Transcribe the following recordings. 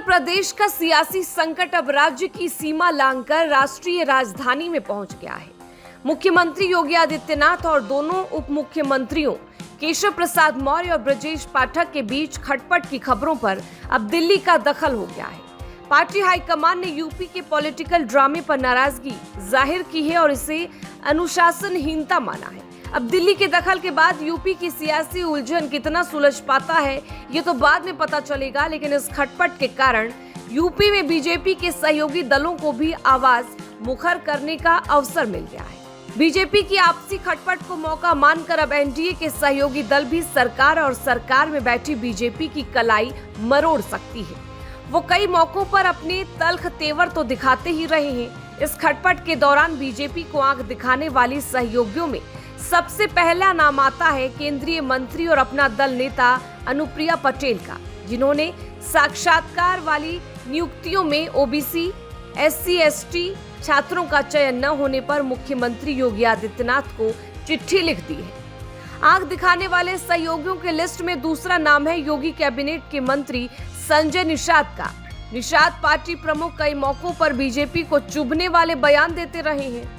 प्रदेश का सियासी संकट अब राज्य की सीमा लांघकर राष्ट्रीय राजधानी में पहुंच गया है। मुख्यमंत्री योगी आदित्यनाथ और दोनों उप मुख्यमंत्रियों केशव प्रसाद मौर्य और ब्रजेश पाठक के बीच खटपट की खबरों पर अब दिल्ली का दखल हो गया है। पार्टी हाईकमान ने यूपी के पॉलिटिकल ड्रामे पर नाराजगी जाहिर की है और इसे अनुशासनहीनता माना है। अब दिल्ली के दखल के बाद यूपी की सियासी उलझन कितना सुलझ पाता है ये तो बाद में पता चलेगा, लेकिन इस खटपट के कारण यूपी में बीजेपी के सहयोगी दलों को भी आवाज मुखर करने का अवसर मिल गया है। बीजेपी की आपसी खटपट को मौका मानकर अब एनडीए के सहयोगी दल भी सरकार और सरकार में बैठी बीजेपी की कलाई मरोड़ सकती है। वो कई मौकों पर अपने तल्ख तेवर तो दिखाते ही रहे हैं। इस खटपट के दौरान बीजेपी को आंख दिखाने वाली सहयोगियों में सबसे पहला नाम आता है केंद्रीय मंत्री और अपना दल नेता अनुप्रिया पटेल का, जिन्होंने साक्षात्कार वाली नियुक्तियों में ओबीसी, एससी, एसटी छात्रों का चयन न होने पर मुख्यमंत्री योगी आदित्यनाथ को चिट्ठी लिख दी है। आंख दिखाने वाले सहयोगियों के लिस्ट में दूसरा नाम है योगी कैबिनेट के मंत्री संजय निषाद का। निषाद पार्टी प्रमुख कई मौकों पर बीजेपी को चुभने वाले बयान देते रहे हैं।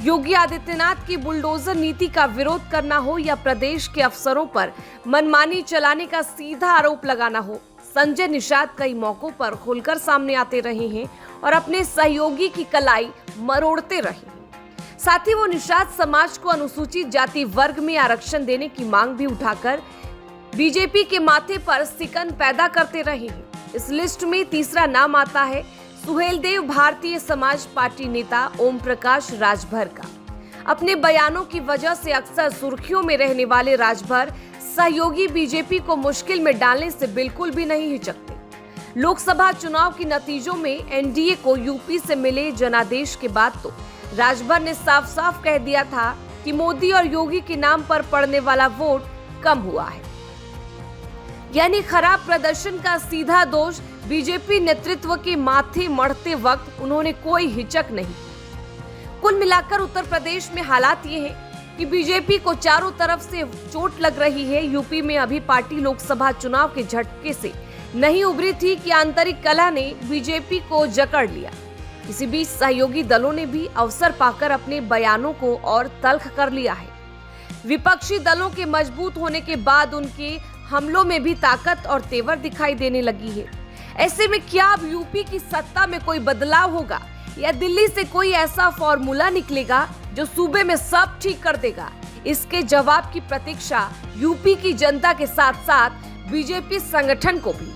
योगी आदित्यनाथ की बुलडोजर नीति का विरोध करना हो या प्रदेश के अफसरों पर मनमानी चलाने का सीधा आरोप लगाना हो, संजय निषाद कई मौकों पर खुलकर सामने आते रहे हैं और अपने सहयोगी की कलाई मरोड़ते रहे हैं। साथ ही वो निषाद समाज को अनुसूचित जाति वर्ग में आरक्षण देने की मांग भी उठाकर बीजेपी के माथे पर सिकन पैदा करते रहे हैं। इस लिस्ट में तीसरा नाम आता है सुहेलदेव भारतीय समाज पार्टी नेता ओम प्रकाश राजभर का। अपने बयानों की वजह से अक्सर सुर्खियों में रहने वाले राजभर सहयोगी बीजेपी को मुश्किल में डालने से बिल्कुल भी नहीं हिचकते। लोकसभा चुनाव के नतीजों में एनडीए को यूपी से मिले जनादेश के बाद तो राजभर ने साफ साफ कह दिया था कि मोदी और योगी के नाम पर पड़ने वाला वोट कम हुआ है, यानी खराब प्रदर्शन का सीधा दोष बीजेपी नेतृत्व के माथे मढ़ते वक्त उन्होंने कोई हिचक नहीं। कुल मिलाकर उत्तर प्रदेश में हालात ये हैं कि बीजेपी को चारों तरफ से चोट लग रही है। यूपी में अभी पार्टी लोकसभा चुनाव के झटके से नहीं उभरी थी कि आंतरिक कलह ने बीजेपी को जकड़ लिया। इसी बीच सहयोगी दलों ने भी अवसर पाकर अपने बयानों को और तल्ख कर लिया है। विपक्षी दलों के मजबूत होने के बाद उनके हमलों में भी ताकत और तेवर दिखाई देने लगी है। ऐसे में क्या अब यूपी की सत्ता में कोई बदलाव होगा या दिल्ली से कोई ऐसा फॉर्मूला निकलेगा जो सूबे में सब ठीक कर देगा? इसके जवाब की प्रतीक्षा यूपी की जनता के साथ साथ बीजेपी संगठन को भी